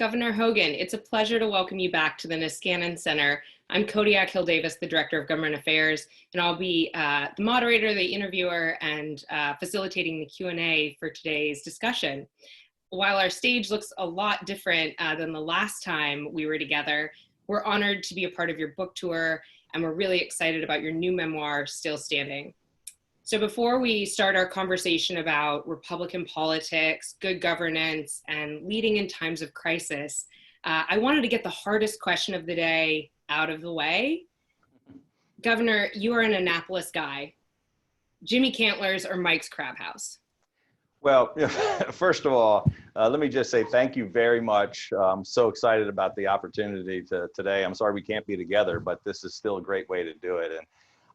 Governor Hogan, it's a pleasure to welcome you back to the Niskanen Center. I'm Kodiak Hill-Davis, the Director of Government Affairs, and I'll be the moderator, the interviewer, and facilitating the Q&A for today's discussion. While our stage looks a lot different than the last time we were together, we're honored to be a part of your book tour, and we're really excited about your new memoir, Still Standing. So before we start our conversation about Republican politics, good governance, and leading in times of crisis, I wanted to get the hardest question of the day out of the way. Governor, you are an Annapolis guy. Jimmy Cantler's or Mike's Crab House? Well, first of all, let me just say thank you very much. I'm so excited about the opportunity today. I'm sorry we can't be together, but this is still a great way to do it. And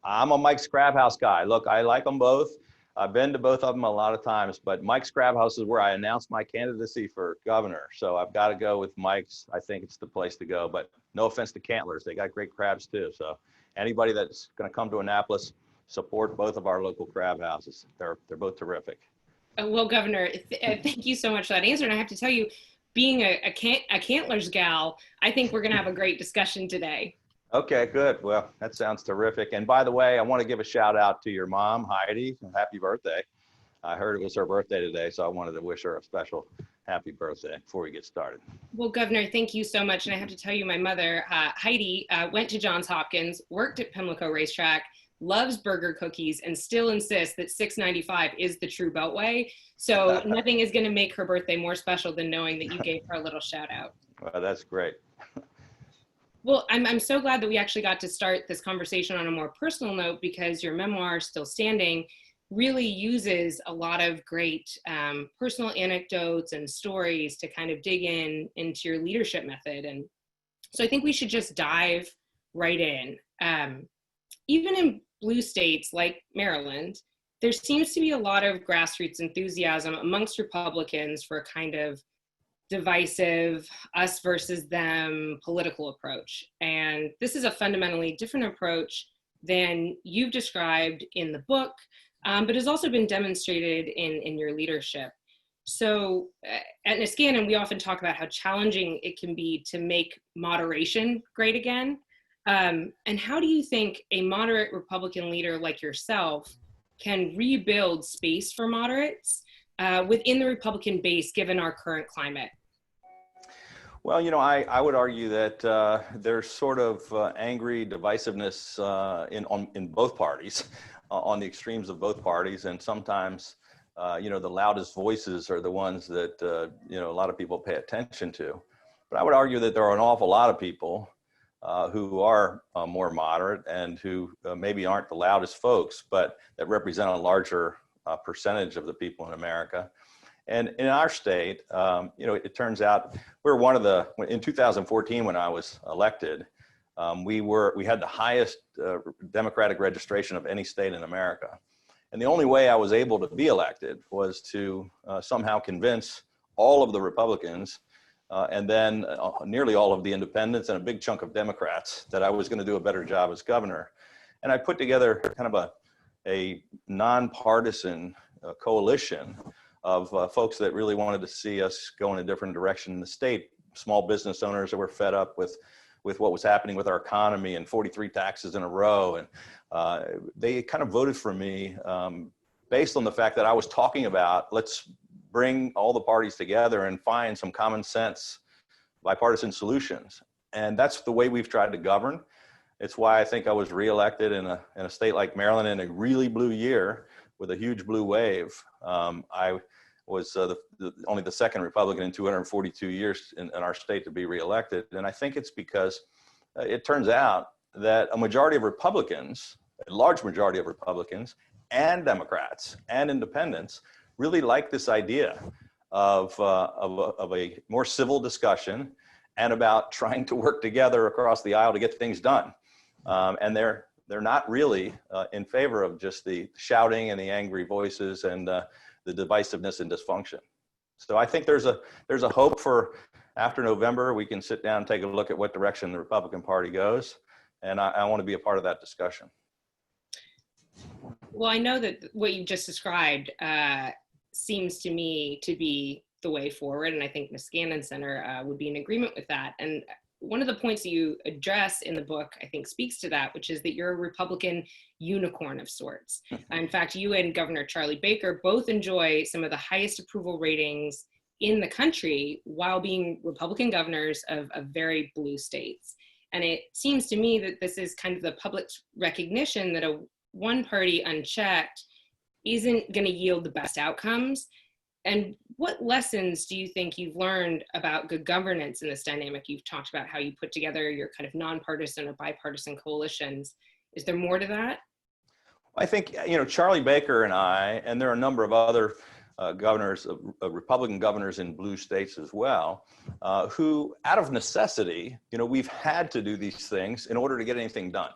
I'm a Mike's Crab House guy. Look, I like them both. I've been to both of them a lot of times, but Mike's Crab House is where I announced my candidacy for governor. So I've got to go with Mike's. I think it's the place to go, but no offense to Cantler's. They got great crabs too. So anybody that's going to come to Annapolis, support both of our local crab houses. They're both terrific. Well, Governor, thank you so much for that answer. And I have to tell you, being a Cantler's gal, I think we're going to have a great discussion today. Okay, good. Well, that sounds terrific. And by the way, I want to give a shout out to your mom, Heidi. Happy birthday. I heard it was her birthday today, so I wanted to wish her a special happy birthday before we get started. Well, Governor, thank you so much. And I have to tell you, my mother, Heidi, went to Johns Hopkins, worked at Pimlico Racetrack, loves burger cookies, and still insists that 695 is the true Beltway. So nothing is going to make her birthday more special than knowing that you gave her a little shout out. Well, that's great. Well, I'm so glad that we actually got to start this conversation on a more personal note, because your memoir, Still Standing, really uses a lot of great personal anecdotes and stories to kind of dig into your leadership method. And so I think we should just dive right in. Even in blue states like Maryland, there seems to be a lot of grassroots enthusiasm amongst Republicans for a kind of divisive, us versus them political approach. And this is a fundamentally different approach than you've described in the book, but has also been demonstrated in your leadership. So at Niskanen, we often talk about how challenging it can be to make moderation great again. And how do you think a moderate Republican leader like yourself can rebuild space for moderates within the Republican base, given our current climate? Well, you know, I would argue that there's sort of angry divisiveness in both parties, on the extremes of both parties. And sometimes, you know, the loudest voices are the ones that, you know, a lot of people pay attention to. But I would argue that there are an awful lot of people who are more moderate and who maybe aren't the loudest folks, but that represent a larger percentage of the people in America. And in our state, you know, it turns out we're one of the, in 2014, when I was elected, we had the highest Democratic registration of any state in America. And the only way I was able to be elected was to somehow convince all of the Republicans and then nearly all of the independents and a big chunk of Democrats that I was going to do a better job as governor. And I put together kind of a nonpartisan coalition of folks that really wanted to see us go in a different direction in the state. Small business owners that were fed up with what was happening with our economy and 43 taxes in a row. And they kind of voted for me based on the fact that I was talking about, let's bring all the parties together and find some common sense bipartisan solutions. And that's the way we've tried to govern. It's why I think I was reelected in a state like Maryland in a really blue year with a huge blue wave. I was only the second Republican in 242 years in our state to be reelected. And I think it's because it turns out that a majority of Republicans, a large majority of Republicans and Democrats and independents really like this idea of a more civil discussion and about trying to work together across the aisle to get things done. And they're not really in favor of just the shouting and the angry voices and the divisiveness and dysfunction. So I think there's a hope for after November, we can sit down and take a look at what direction the Republican Party goes. And I want to be a part of that discussion. Well, I know that what you just described seems to me to be the way forward. And I think Niskanen Center would be in agreement with that. And one of the points that you address in the book, I think, speaks to that, which is that you're a Republican unicorn of sorts. In fact, you and Governor Charlie Baker both enjoy some of the highest approval ratings in the country while being Republican governors of very blue states. And it seems to me that this is kind of the public's recognition that a one party unchecked isn't going to yield the best outcomes. And what lessons do you think you've learned about good governance in this dynamic? You've talked about how you put together your kind of nonpartisan or bipartisan coalitions. Is there more to that? I think, Charlie Baker and I, and there are a number of other governors, Republican governors in blue states as well, who out of necessity, we've had to do these things in order to get anything done.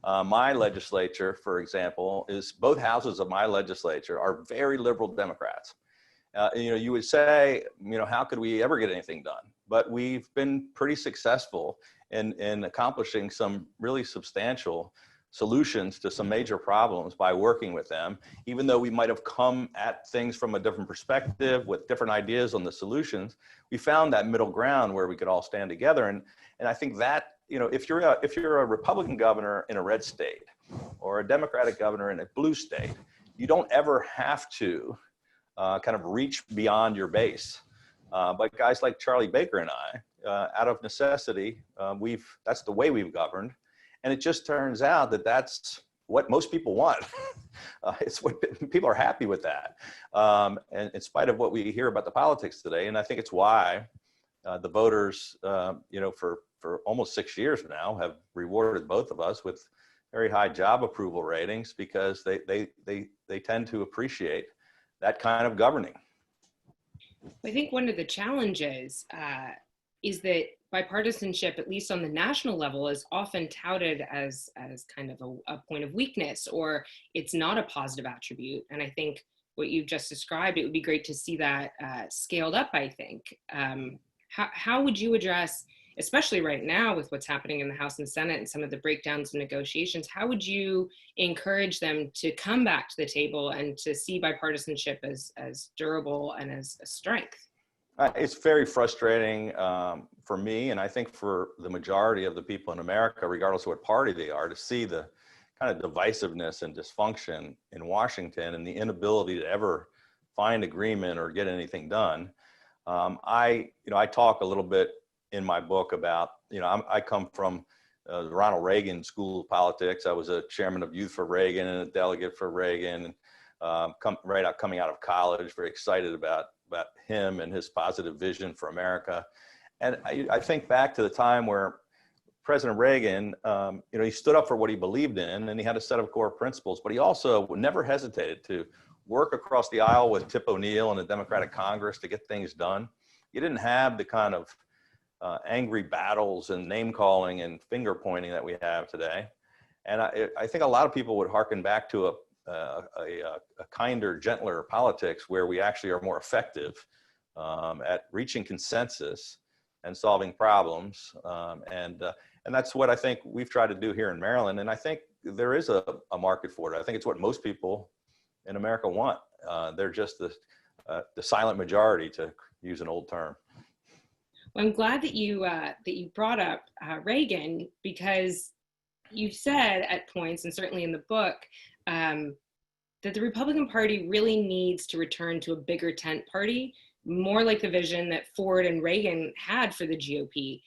My legislature, for example, both houses of my legislature are very liberal Democrats. You would say, how could we ever get anything done? But we've been pretty successful in accomplishing some really substantial solutions to some major problems by working with them, even though we might have come at things from a different perspective with different ideas on the solutions. We found that middle ground where we could all stand together. And I think that, if you're a Republican governor in a red state or a Democratic governor in a blue state, you don't ever have to kind of reach beyond your base. But guys like Charlie Baker and I, out of necessity, that's the way we've governed. And it just turns out that that's what most people want. It's what people are happy with that. And in spite of what we hear about the politics today, and I think it's why the voters, for almost 6 years now have rewarded both of us with very high job approval ratings, because they tend to appreciate that kind of governing. I think one of the challenges is that bipartisanship, at least on the national level, is often touted as kind of a point of weakness, or it's not a positive attribute. And I think what you've just described, it would be great to see that scaled up, I think. How would you address, especially right now with what's happening in the House and Senate and some of the breakdowns and negotiations, how would you encourage them to come back to the table and to see bipartisanship as durable and as a strength? It's very frustrating for me, and I think for the majority of the people in America, regardless of what party they are, to see the kind of divisiveness and dysfunction in Washington and the inability to ever find agreement or get anything done. I talk a little bit in my book about, I come from the Ronald Reagan School of Politics. I was a chairman of Youth for Reagan and a delegate for Reagan, and coming out of college, very excited about him and his positive vision for America. And I think back to the time where President Reagan, he stood up for what he believed in, and he had a set of core principles, but he also never hesitated to work across the aisle with Tip O'Neill and the Democratic Congress to get things done. You didn't have the kind of angry battles and name calling and finger pointing that we have today. And I think a lot of people would hearken back to a kinder, gentler politics where we actually are more effective at reaching consensus and solving problems. And that's what I think we've tried to do here in Maryland. And I think there is a market for it. I think it's what most people in America want. They're just the silent majority, to use an old term. Well, I'm glad that you brought up Reagan, because you've said at points, and certainly in the book, that the Republican Party really needs to return to a bigger tent party, more like the vision that Ford and Reagan had for the GOP.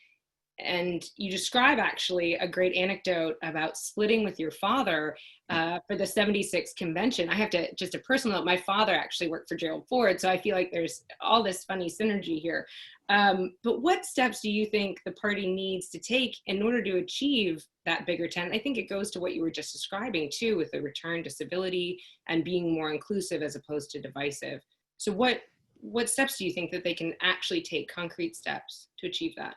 And you describe actually a great anecdote about splitting with your father for the 76 convention. I have to, just a personal note, my father actually worked for Gerald Ford, so I feel like there's all this funny synergy here. But what steps do you think the party needs to take in order to achieve that bigger tent? I think it goes to what you were just describing too, with the return to civility and being more inclusive as opposed to divisive. So what steps do you think that they can actually take, concrete steps to achieve that?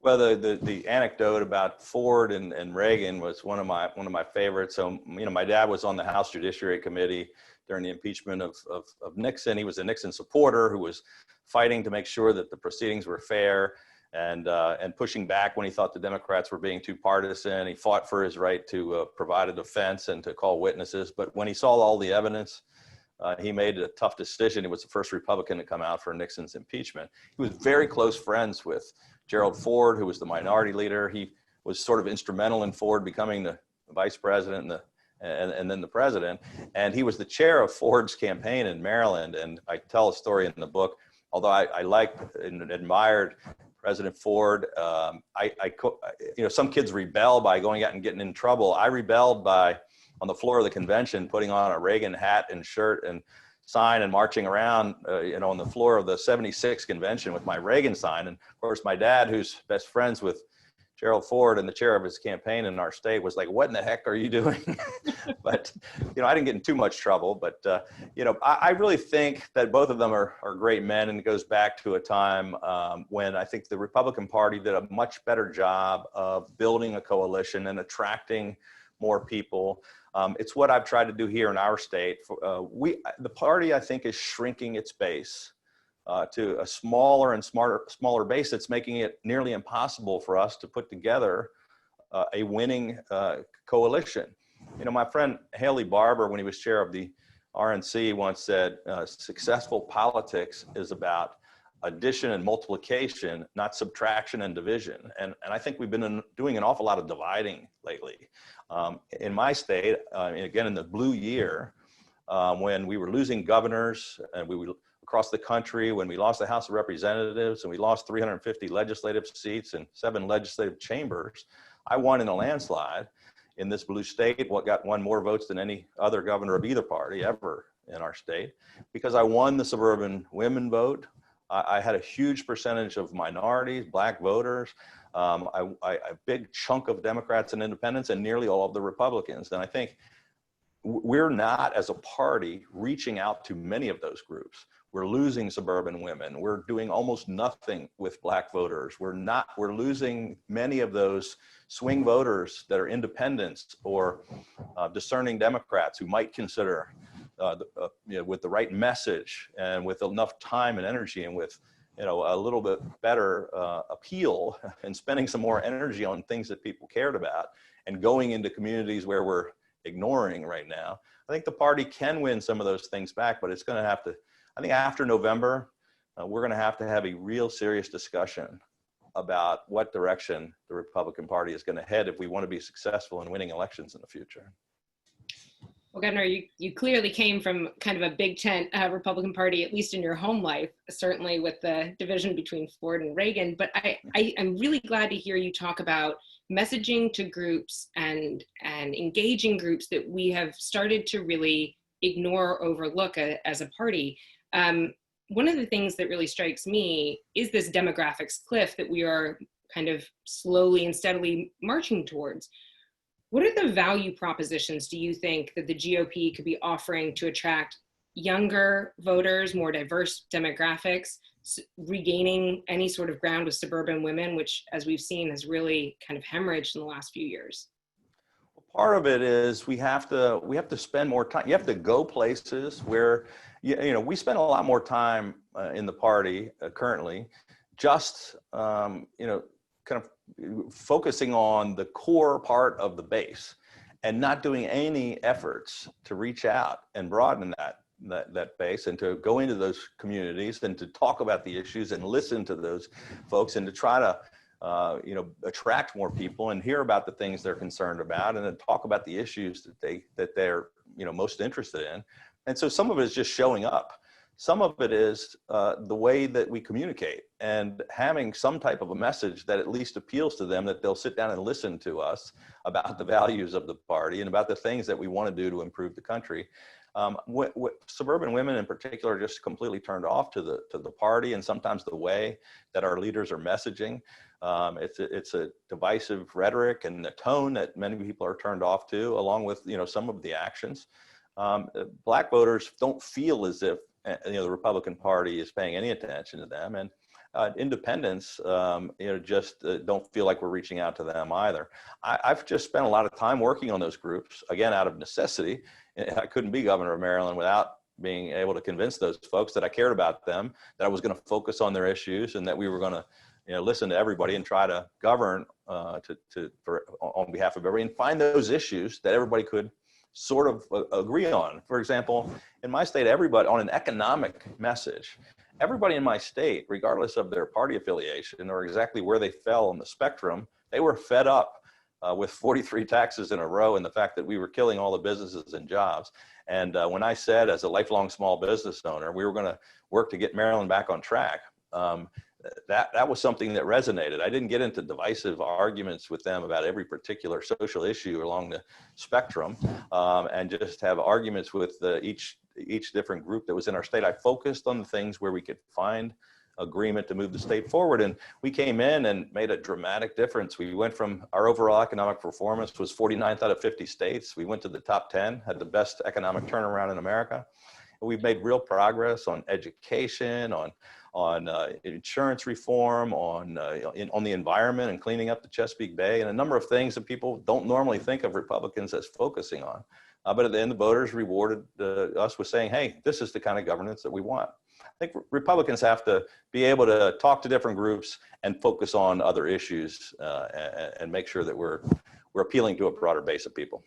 Well, the anecdote about Ford and Reagan was one of my favorites. So, my dad was on the House Judiciary Committee during the impeachment of Nixon. He was a Nixon supporter who was fighting to make sure that the proceedings were fair and pushing back when he thought the Democrats were being too partisan. He fought for his right to provide a defense and to call witnesses. But when he saw all the evidence he made a tough decision. He was the first Republican to come out for Nixon's impeachment. He was very close friends with Gerald Ford, who was the minority leader. He was sort of instrumental in Ford becoming the vice president and then the president. And he was the chair of Ford's campaign in Maryland. And I tell a story in the book, although I liked and admired President Ford. Some kids rebel by going out and getting in trouble. I rebelled by, on the floor of the convention, putting on a Reagan hat and shirt and sign and marching around, on the floor of the 76 convention with my Reagan sign. And of course, my dad, who's best friends with Gerald Ford and the chair of his campaign in our state, was like, "What in the heck are you doing?" But, I didn't get in too much trouble. But, I really think that both of them are great men. And it goes back to a time when I think the Republican Party did a much better job of building a coalition and attracting more people. It's what I've tried to do here in our state. The party, I think, is shrinking its base to a smaller and smaller base. That's making it nearly impossible for us to put together a winning coalition. My friend Haley Barbour, when he was chair of the RNC, once said, "Successful politics is about addition and multiplication, not subtraction and division." And I think we've been doing an awful lot of dividing lately. In my state, again, in the blue year, when we were losing governors and we were across the country, when we lost the House of Representatives and we lost 350 legislative seats and 7 legislative chambers, I won in a landslide in this blue state, won more votes than any other governor of either party ever in our state, because I won the suburban women vote. I had a huge percentage of minorities, Black voters, a big chunk of Democrats and independents, and nearly all of the Republicans. And I think we're not, as a party, reaching out to many of those groups. We're losing suburban women. We're doing almost nothing with Black voters. We're losing many of those swing voters that are independents or discerning Democrats who might consider, with the right message and with enough time and energy and with a little bit better appeal and spending some more energy on things that people cared about and going into communities where we're ignoring right now. I think the party can win some of those things back, but it's going to have to, I think after November, we're going to have a real serious discussion about what direction the Republican Party is going to head if we want to be successful in winning elections in the future. Well, Governor, you clearly came from kind of a big tent Republican Party, at least in your home life, certainly with the division between Ford and Reagan. But I'm really glad to hear you talk about messaging to groups and engaging groups that we have started to really ignore or overlook as a party. One of the things that really strikes me is this demographics cliff that we are kind of slowly and steadily marching towards. What are the value propositions, do you think, that the GOP could be offering to attract younger voters, more diverse demographics, regaining any sort of ground with suburban women, which, as we've seen, has really kind of hemorrhaged in the last few years? Well, part of it is we have to spend more time. You have to go places where, we spend a lot more time in the party currently, just kind of focusing on the core part of the base and not doing any efforts to reach out and broaden that base and to go into those communities and to talk about the issues and listen to those folks and to try to attract more people and hear about the things they're concerned about and then talk about the issues that they're most interested in. And so some of it is just showing up. Some of it is the way that we communicate and having some type of a message that at least appeals to them, that they'll sit down and listen to us about the values of the party and about the things that we want to do to improve the country. Suburban women in particular are just completely turned off to the party and sometimes the way that our leaders are messaging. It's a divisive rhetoric and the tone that many people are turned off to, along with some of the actions. Black voters don't feel as if the Republican Party is paying any attention to them, and independents just don't feel like we're reaching out to them either. I've just spent a lot of time working on those groups, again out of necessity. I couldn't be governor of Maryland without being able to convince those folks that I cared about them, that I was going to focus on their issues, and that we were going to listen to everybody and try to govern on behalf of everybody and find those issues that everybody could sort of agree on. For example, in my state, everybody on an economic message, everybody in my state, regardless of their party affiliation or exactly where they fell on the spectrum, they were fed up with 43 taxes in a row and the fact that we were killing all the businesses and jobs. And when I said, as a lifelong small business owner, we were going to work to get Maryland back on track, that was something that resonated. I didn't get into divisive arguments with them about every particular social issue along the spectrum, and just have arguments with each different group that was in our state. I focused on the things where we could find agreement to move the state forward. And we came in and made a dramatic difference. We went from, our overall economic performance was 49th out of 50 states. We went to the top 10, had the best economic turnaround in America. And we've made real progress on education, on insurance reform, on the environment and cleaning up the Chesapeake Bay, and a number of things that people don't normally think of Republicans as focusing on. But at the end, the voters rewarded us with saying, hey, this is the kind of governance that we want. I think Republicans have to be able to talk to different groups and focus on other issues and make sure that we're appealing to a broader base of people.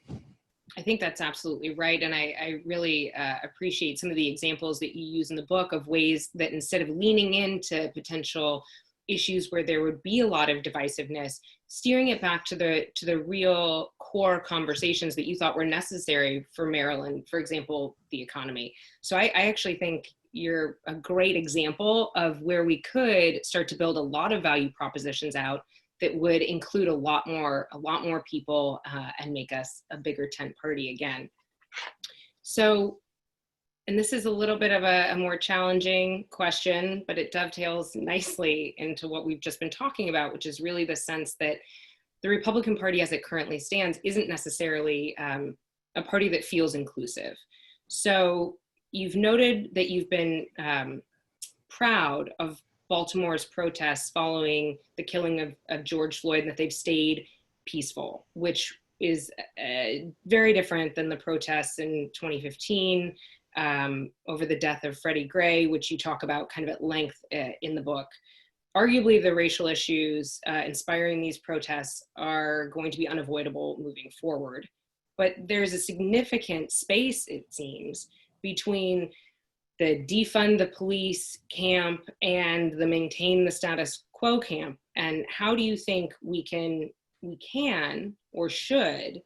I think that's absolutely right. And I really appreciate some of the examples that you use in the book of ways that instead of leaning into potential issues where there would be a lot of divisiveness, steering it back to the real core conversations that you thought were necessary for Maryland, for example, the economy. So I actually think you're a great example of where we could start to build a lot of value propositions out that would include a lot more people and make us a bigger tent party again. So, and this is a little bit of a more challenging question, but it dovetails nicely into what we've just been talking about, which is really the sense that the Republican Party as it currently stands isn't necessarily a party that feels inclusive. So you've noted that you've been proud of Baltimore's protests following the killing of George Floyd, and that they've stayed peaceful, which is very different than the protests in 2015 over the death of Freddie Gray, which you talk about kind of at length in the book. Arguably, the racial issues inspiring these protests are going to be unavoidable moving forward. But there's a significant space, it seems, between the defund the police camp and the maintain the status quo camp. And how do you think we can or should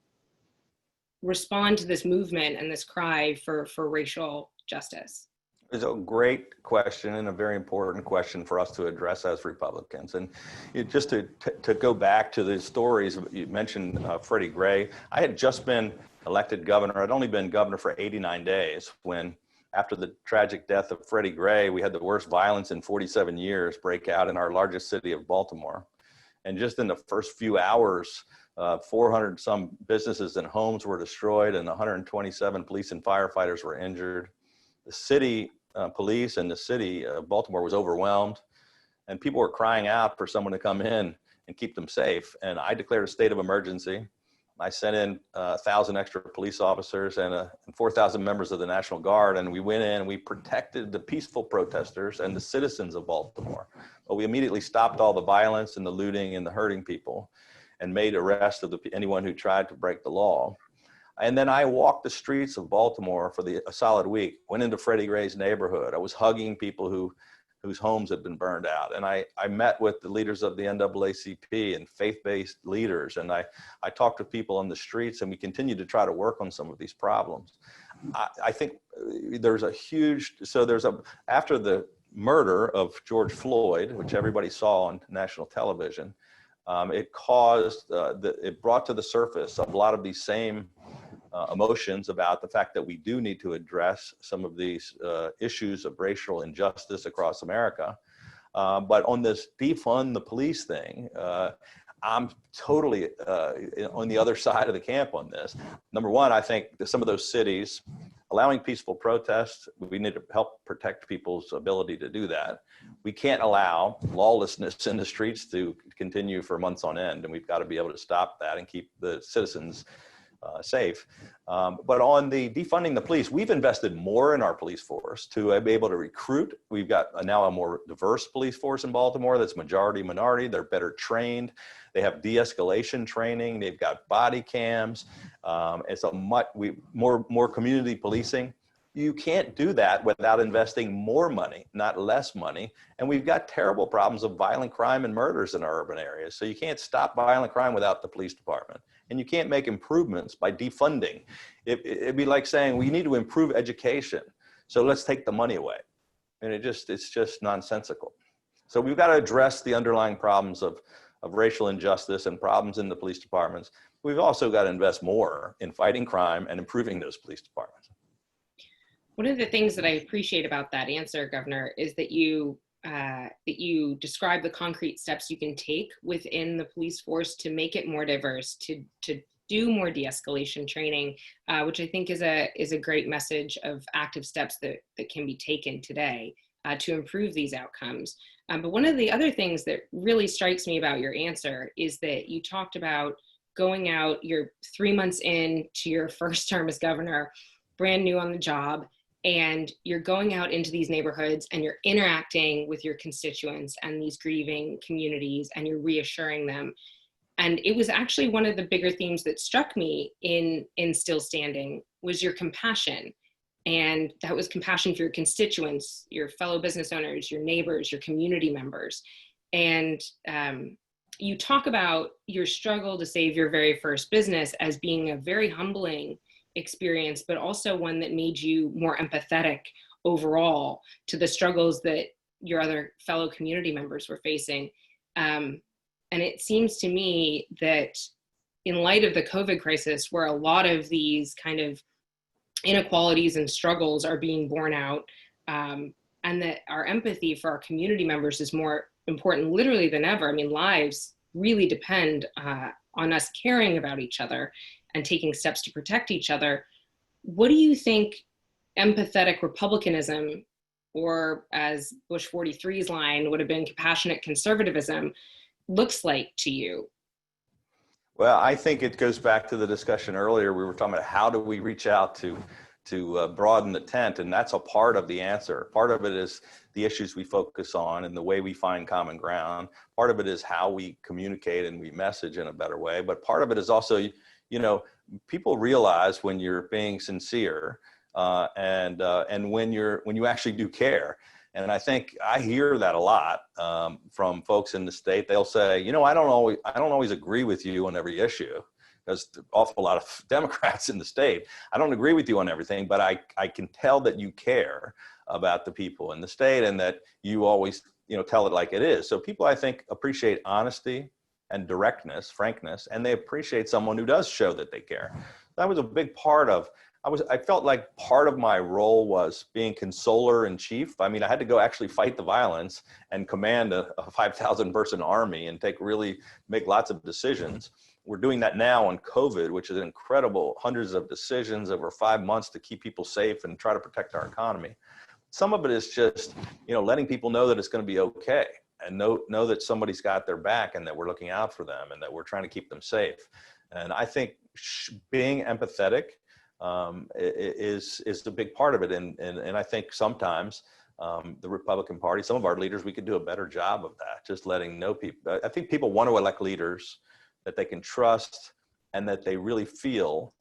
respond to this movement and this cry for racial justice? It's a great question and a very important question for us to address as Republicans. And just to go back to the stories, you mentioned Freddie Gray. I had just been elected governor. I'd only been governor for 89 days when, after the tragic death of Freddie Gray, we had the worst violence in 47 years break out in our largest city of Baltimore. And just in the first few hours, 400 some businesses and homes were destroyed and 127 police and firefighters were injured. The city police and the city of Baltimore was overwhelmed, and people were crying out for someone to come in and keep them safe. And I declared a state of emergency. I sent in 1,000 extra police officers and 4,000 members of the National Guard, and we went in and we protected the peaceful protesters and the citizens of Baltimore. But we immediately stopped all the violence and the looting and the hurting people and made arrests of anyone who tried to break the law. And then I walked the streets of Baltimore for a solid week, went into Freddie Gray's neighborhood. I was hugging people whose homes had been burned out. And I met with the leaders of the NAACP and faith-based leaders. And I talked to people on the streets, and we continue to try to work on some of these problems. I think there's after the murder of George Floyd, which everybody saw on national television, it brought to the surface a lot of these same emotions about the fact that we do need to address some of these issues of racial injustice across America. But on this defund the police thing, I'm totally on the other side of the camp on this. Number one, I think that some of those cities allowing peaceful protests, we need to help protect people's ability to do that. We can't allow lawlessness in the streets to continue for months on end, and we've got to be able to stop that and keep the citizens safe. But on the defunding the police, we've invested more in our police force to be able to recruit. We've got now a more diverse police force in Baltimore that's majority minority. They're better trained. They have de-escalation training. They've got body cams. It's more community policing. You can't do that without investing more money, not less money. And we've got terrible problems of violent crime and murders in our urban areas. So you can't stop violent crime without the police department. And you can't make improvements by defunding. It'd be like saying we need to improve education, so let's take the money away. And it's just nonsensical. So we've got to address the underlying problems of racial injustice and problems in the police departments. We've also got to invest more in fighting crime and improving those police departments. One of the things that I appreciate about that answer, Governor, is that you describe the concrete steps you can take within the police force to make it more diverse, to do more de-escalation training, which I think is a great message of active steps that can be taken today to improve these outcomes. But one of the other things that really strikes me about your answer is that you talked about going out, you're 3 months in to your first term as governor, brand new on the job, and you're going out into these neighborhoods and you're interacting with your constituents and these grieving communities, and you're reassuring them. And it was actually one of the bigger themes that struck me in Still Standing was your compassion. And that was compassion for your constituents, your fellow business owners, your neighbors, your community members. And you talk about your struggle to save your very first business as being a very humbling experience, but also one that made you more empathetic overall to the struggles that your other fellow community members were facing. And it seems to me that in light of the COVID crisis, where a lot of these kind of inequalities and struggles are being borne out, and that our empathy for our community members is more important literally than ever. I mean, lives really depend on us caring about each other and taking steps to protect each other. What do you think empathetic republicanism, or as Bush 43's line would have been, compassionate conservatism, looks like to you? Well, I think it goes back to the discussion earlier. We were talking about how do we reach out to broaden the tent, and that's a part of the answer. Part of it is the issues we focus on and the way we find common ground. Part of it is how we communicate and we message in a better way. But part of it is also, people realize when you're being sincere and when you actually do care. And I think I hear that a lot from folks in the state. They'll say, I don't always agree with you on every issue. There's an awful lot of Democrats in the state. I don't agree with you on everything, but I can tell that you care about the people in the state and that you always, tell it like it is. So people, I think, appreciate honesty and directness, frankness, and they appreciate someone who does show that they care. That was a big part of, I felt like part of my role was being consoler in chief. I mean, I had to go actually fight the violence and command a 5,000 person army and make lots of decisions. We're doing that now on COVID, which is incredible, hundreds of decisions over 5 months to keep people safe and try to protect our economy. Some of it is just, letting people know that it's going to be okay and know that somebody's got their back and that we're looking out for them and that we're trying to keep them safe. And I think being empathetic is a big part of it. And I think sometimes the Republican Party, some of our leaders, we could do a better job of that, just letting know people. I think people want to elect leaders that they can trust and that they really feel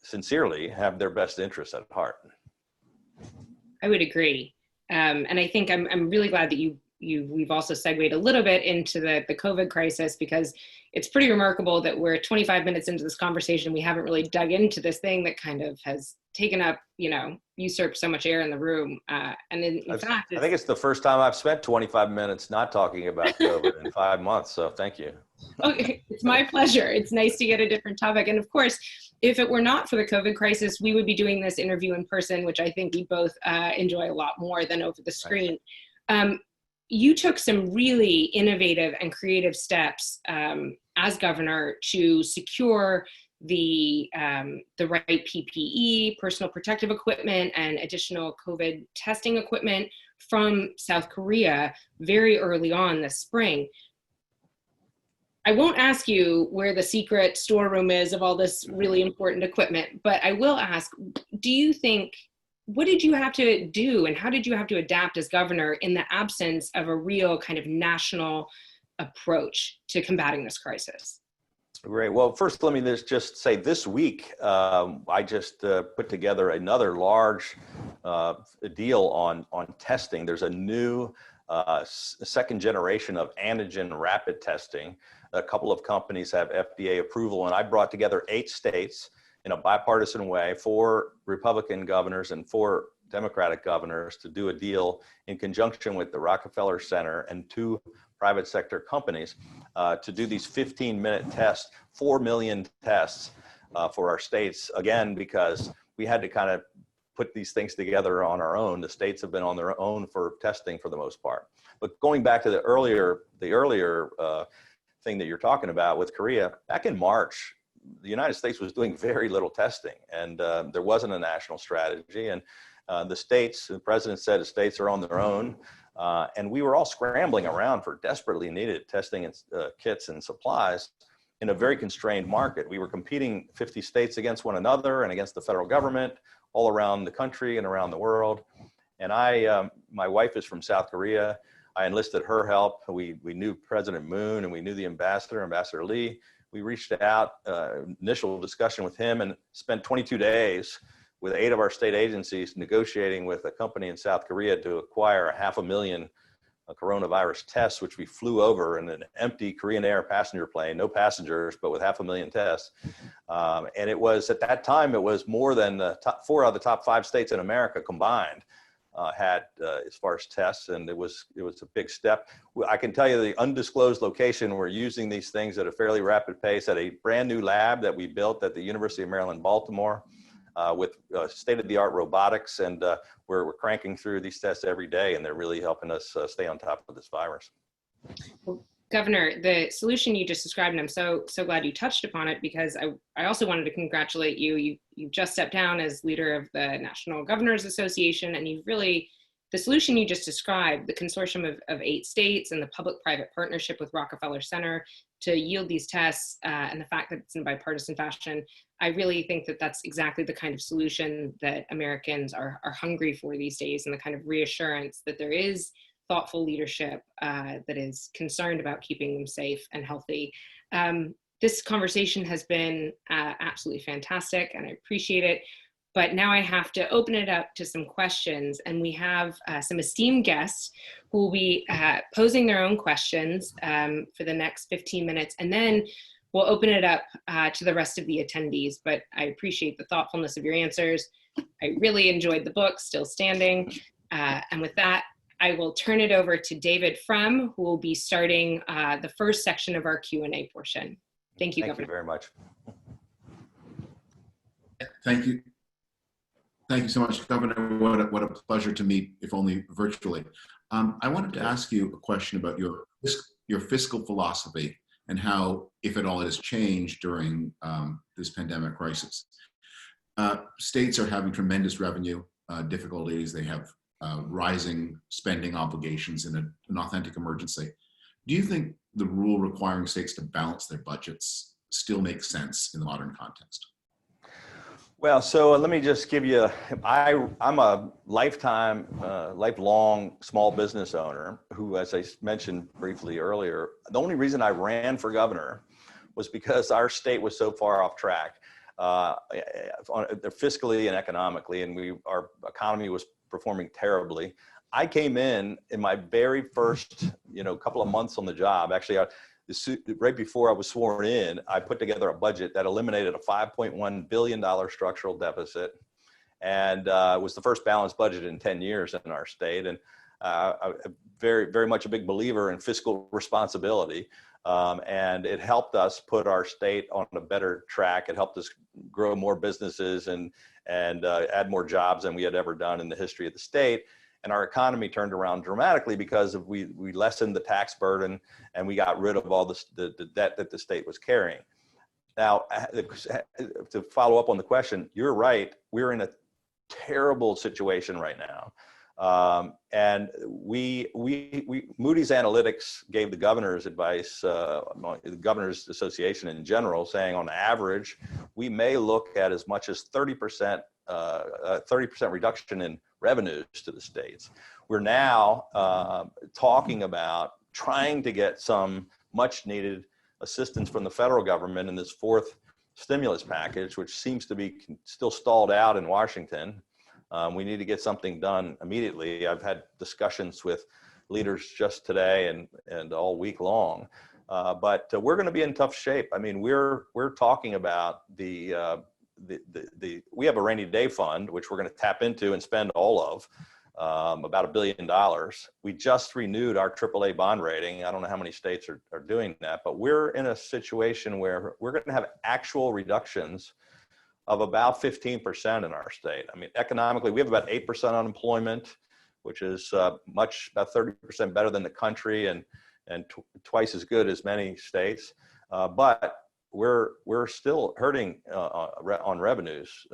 sincerely have their best interests at heart. I would agree. And I think I'm really glad that we've also segued a little bit into the COVID crisis, because it's pretty remarkable that we're 25 minutes into this conversation. We haven't really dug into this thing that kind of has taken up, usurped so much air in the room. And in fact, I think it's the first time I've spent 25 minutes not talking about COVID in 5 months. So thank you. Okay, it's my pleasure. It's nice to get a different topic. And of course, if it were not for the COVID crisis, we would be doing this interview in person, which I think we both enjoy a lot more than over the screen. You took some really innovative and creative steps as governor to secure the right PPE, personal protective equipment, and additional COVID testing equipment from South Korea very early on this spring. I won't ask you where the secret storeroom is of all this really important equipment, but I will ask, do you think, what did you have to do and how did you have to adapt as governor in the absence of a real kind of national approach to combating this crisis? Great. Well, first, let me just say this week, I just put together another large deal on testing. There's a new second generation of antigen rapid testing. A couple of companies have FDA approval, and I brought together 8 states in a bipartisan way, 4 Republican governors and 4 Democratic governors, to do a deal in conjunction with the Rockefeller Center and 2 private sector companies to do these 15-minute tests, 4 million tests for our states, again, because we had to kind of put these things together on our own. The states have been on their own for testing for the most part. But going back to the earlier thing that you're talking about with Korea, back in March, the United States was doing very little testing, and there wasn't a national strategy. And the president said the states are on their own. And we were all scrambling around for desperately needed testing and kits and supplies in a very constrained market. We were competing 50 states against one another and against the federal government all around the country and around the world. And my wife is from South Korea. I enlisted her help. We knew President Moon and we knew the Ambassador Lee. We reached out, initial discussion with him, and spent 22 days with 8 of our state agencies negotiating with a company in South Korea to acquire 500,000 coronavirus tests, which we flew over in an empty Korean Air passenger plane, no passengers, but with 500,000 tests. And it was, at that time, it was more than 4 out of the top 5 states in America combined had as far as tests, and it was a big step. I can tell you the undisclosed location, we're using these things at a fairly rapid pace at a brand new lab that we built at the University of Maryland, Baltimore, with state-of-the-art robotics, and we're cranking through these tests every day, and they're really helping us stay on top of this virus. Well, Governor, the solution you just described, and I'm so glad you touched upon it, because I also wanted to congratulate you. You just stepped down as leader of the National Governors Association, and you've really, the solution you just described, the consortium of 8 states and the public-private partnership with Rockefeller Center to yield these tests, and the fact that it's in a bipartisan fashion, I really think that that's exactly the kind of solution that Americans are hungry for these days, and the kind of reassurance that there is thoughtful leadership that is concerned about keeping them safe and healthy. This conversation has been absolutely fantastic, and I appreciate it. But now I have to open it up to some questions, and we have some esteemed guests who will be posing their own questions for the next 15 minutes, and then we'll open it up to the rest of the attendees. But I appreciate the thoughtfulness of your answers. I really enjoyed the book, Still Standing. And with that, I will turn it over to David Frem, who will be starting the first section of our Q&A portion. Thank you, Governor. Thank you very much. Thank you. Thank you so much, Governor. What a pleasure to meet, if only virtually. I wanted to ask you a question about your fiscal philosophy and how, if at all, it has changed during this pandemic crisis. States are having tremendous revenue difficulties. They have rising spending obligations in an authentic emergency. Do you think the rule requiring states to balance their budgets still makes sense in the modern context? Well, so let me just give you, I'm a lifelong small business owner who, as I mentioned briefly earlier, the only reason I ran for governor was because our state was so far off track fiscally and economically, and our economy was performing terribly. I came in my very first, couple of months on the job. Actually, right before I was sworn in, I put together a budget that eliminated a $5.1 billion structural deficit, and was the first balanced budget in 10 years in our state. And I'm very, very much a big believer in fiscal responsibility. And it helped us put our state on a better track. It helped us grow more businesses and add more jobs than we had ever done in the history of the state. And our economy turned around dramatically because we lessened the tax burden and we got rid of all the debt that the state was carrying. Now, to follow up on the question, you're right. We're in a terrible situation right now. And Moody's Analytics gave the governor's advice, the Governor's Association in general, saying on average, we may look at as much as 30% reduction in revenues to the states. We're now talking about trying to get some much needed assistance from the federal government in this fourth stimulus package, which seems to be still stalled out in Washington. We need to get something done immediately. I've had discussions with leaders just today and all week long, but we're going to be in tough shape. I mean, we're talking about we have a rainy day fund, which we're going to tap into and spend all of, about $1 billion. We just renewed our AAA bond rating. I don't know how many states are doing that, but we're in a situation where we're going to have actual reductions of about 15% in our state. I mean, economically, we have about 8% unemployment, which is about 30% better than the country and twice as good as many states. But we're still hurting on revenues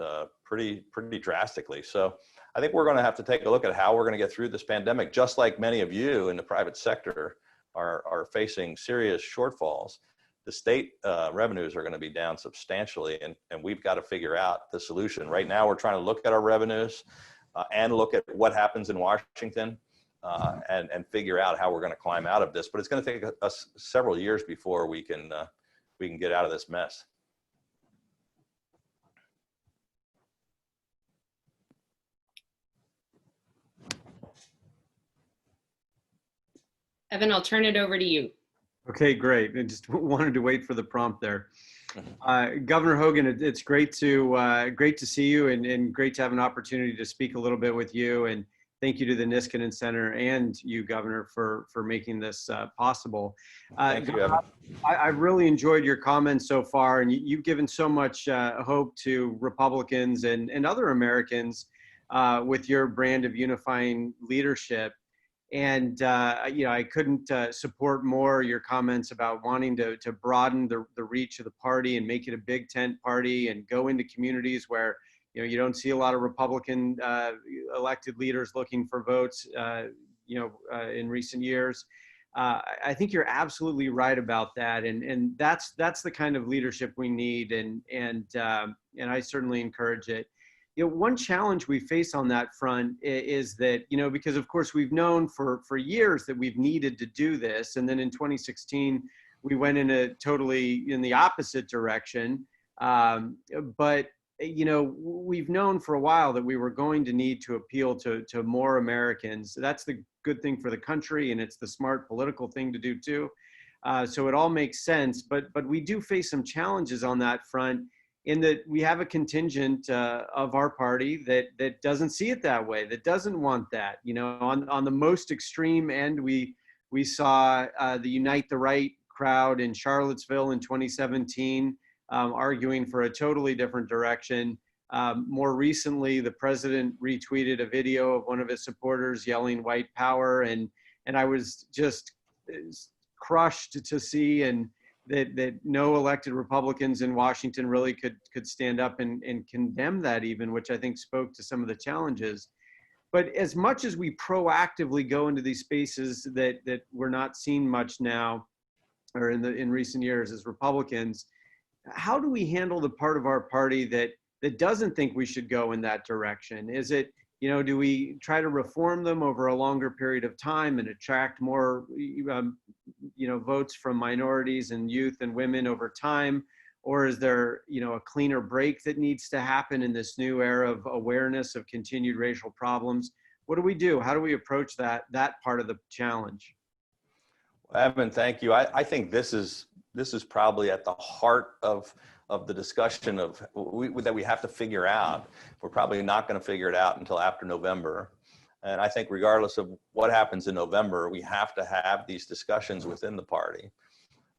pretty drastically. So I think we're going to have to take a look at how we're going to get through this pandemic, just like many of you in the private sector are facing serious shortfalls. The state revenues are going to be down substantially, and we've got to figure out the solution. Right now, we're trying to look at our revenues and look at what happens in Washington and figure out how we're going to climb out of this. But it's going to take us several years before we can get out of this mess. Evan, I'll turn it over to you. Okay, great. I just wanted to wait for the prompt there. Governor Hogan, it's great to see you and great to have an opportunity to speak a little bit with you. And thank you to the Niskanen Center and you, Governor, for making this possible. Thank you, Evan. I've really enjoyed your comments so far, and you've given so much hope to Republicans and other Americans with your brand of unifying leadership. And I couldn't support more your comments about wanting to broaden the reach of the party and make it a big tent party and go into communities where you don't see a lot of Republican elected leaders looking for votes in recent years. I think you're absolutely right about that, and that's the kind of leadership we need, and I certainly encourage it. One challenge we face on that front is that, because of course we've known for years that we've needed to do this. And then in 2016, we went in the opposite direction. But we've known for a while that we were going to need to appeal to more Americans. That's the good thing for the country, and it's the smart political thing to do too. So it all makes sense, but we do face some challenges on that front, in that we have a contingent of our party that doesn't see it that way, that doesn't want that. On the most extreme end, we saw the Unite the Right crowd in Charlottesville in 2017 arguing for a totally different direction. More recently, the president retweeted a video of one of his supporters yelling "white power," and I was just crushed to see that no elected Republicans in Washington really could stand up and condemn that even, which I think spoke to some of the challenges. But as much as we proactively go into these spaces that we're not seeing much now, or in recent years as Republicans, how do we handle the part of our party that doesn't think we should go in that direction? Is it, do we try to reform them over a longer period of time and attract more, votes from minorities and youth and women over time? Or is there, a cleaner break that needs to happen in this new era of awareness of continued racial problems? What do we do? How do we approach that part of the challenge? Evan, thank you. I think this is probably at the heart of the discussion that we have to figure out. We're probably not going to figure it out until after November. And I think regardless of what happens in November, we have to have these discussions within the party.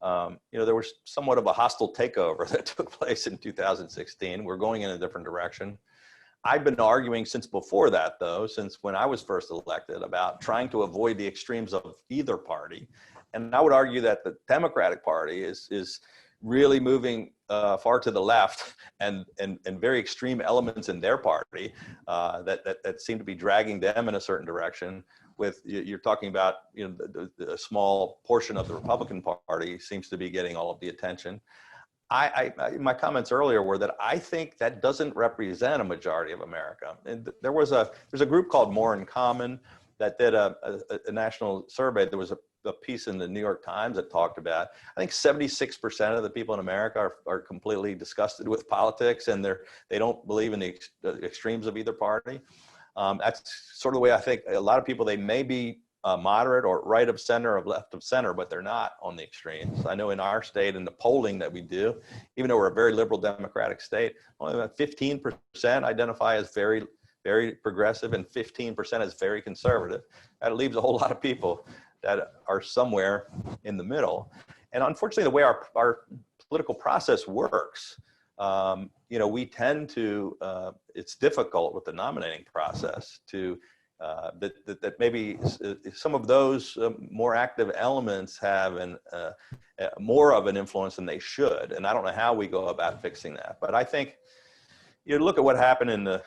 There was somewhat of a hostile takeover that took place in 2016. We're going in a different direction. I've been arguing since before that, though, since when I was first elected, about trying to avoid the extremes of either party. And I would argue that the Democratic Party is really moving far to the left, and very extreme elements in their party that seem to be dragging them in a certain direction. With, you're talking about, the small portion of the Republican Party seems to be getting all of the attention. My comments earlier were that I think that doesn't represent a majority of America. And there's a group called More in Common that did a national survey. There was a piece in the New York Times that talked about, I think 76% of the people in America are completely disgusted with politics, and they don't believe in the extremes of either party. That's sort of the way I think a lot of people, they may be moderate or right of center or left of center, but they're not on the extremes. I know in our state, in the polling that we do, even though we're a very liberal democratic state, only about 15% identify as very, very progressive and 15% as very conservative. That leaves a whole lot of people that are somewhere in the middle. And unfortunately, the way our political process works, we tend to, it's difficult with the nominating process to, that maybe some of those more active elements have more of an influence than they should. And I don't know how we go about fixing that. But I think, look at what happened in the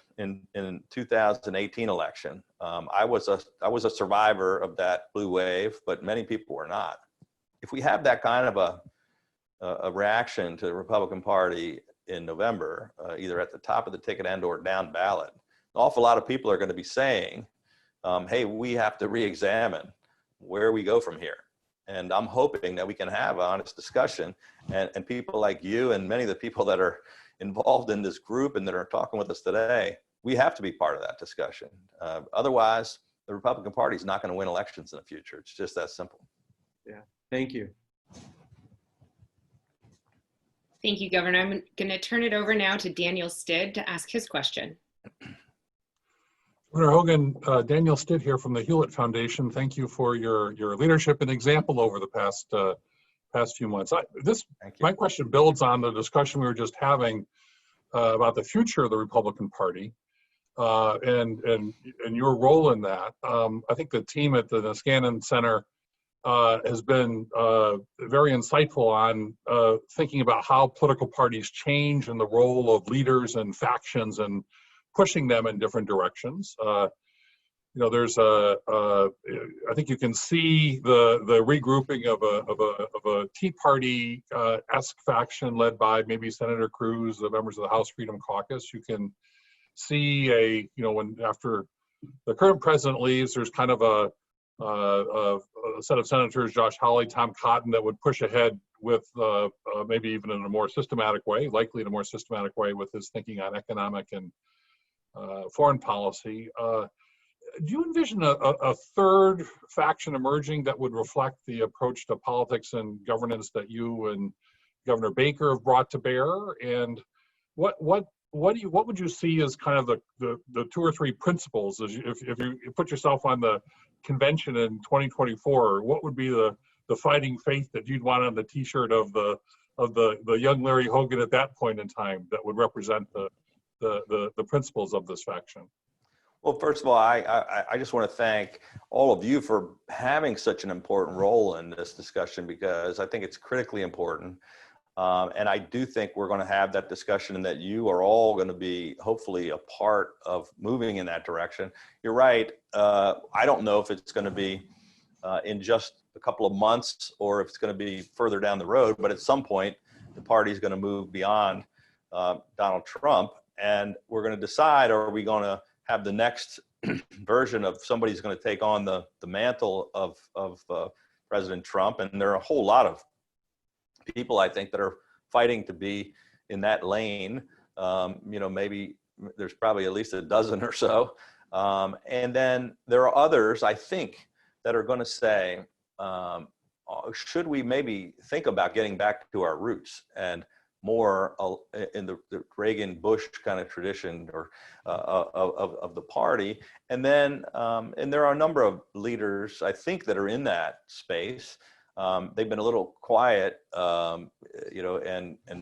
2018 election. I was a survivor of that blue wave, but many people were not. If we have that kind of a reaction to the Republican Party in November, either at the top of the ticket and or down ballot, an awful lot of people are going to be saying, hey, we have to re-examine where we go from here. And I'm hoping that we can have an honest discussion, and people like you and many of the people that are involved in this group and that are talking with us today, we have to be part of that discussion. Otherwise, the Republican Party is not going to win elections in the future. It's just that simple. Yeah, thank you. Thank you, Governor. I'm going to turn it over now to Daniel Stid to ask his question. Governor Hogan, Daniel Stid here from the Hewlett Foundation. Thank you for your leadership and example over the past few months. My question builds on the discussion we were just having about the future of the Republican Party and your role in that. I think the team at the Niskanen Center has been very insightful on thinking about how political parties change and the role of leaders and factions and pushing them in different directions. There's I think you can see the regrouping of a Tea Party-esque faction led by maybe Senator Cruz, the members of the House Freedom Caucus. You can see when after the current president leaves, there's kind of a set of senators, Josh Hawley, Tom Cotton, that would push ahead with maybe even in a more systematic way, likely in a more systematic way with his thinking on economic and foreign policy. Do you envision a third faction emerging that would reflect the approach to politics and governance that you and Governor Baker have brought to bear? And what would you see as kind of the two or three principles if you put yourself on the convention in 2024? What would be the fighting faith that you'd want on the T-shirt of the young Larry Hogan at that point in time that would represent the principles of this faction? Well, first of all, I just want to thank all of you for having such an important role in this discussion, because I think it's critically important. And I do think we're going to have that discussion, and that you are all going to be hopefully a part of moving in that direction. You're right. I don't know if it's going to be in just a couple of months or if it's going to be further down the road, but at some point the party is going to move beyond Donald Trump, and we're going to decide, are we going to have the next version of somebody who's going to take on the mantle of President Trump. And there are a whole lot of people, I think, that are fighting to be in that lane. Maybe there's probably at least a dozen or so. And then there are others, I think, that are going to say, should we maybe think about getting back to our roots and more in the Reagan-Bush kind of tradition or of the party. And then, and there are a number of leaders, I think, that are in that space. They've been a little quiet, and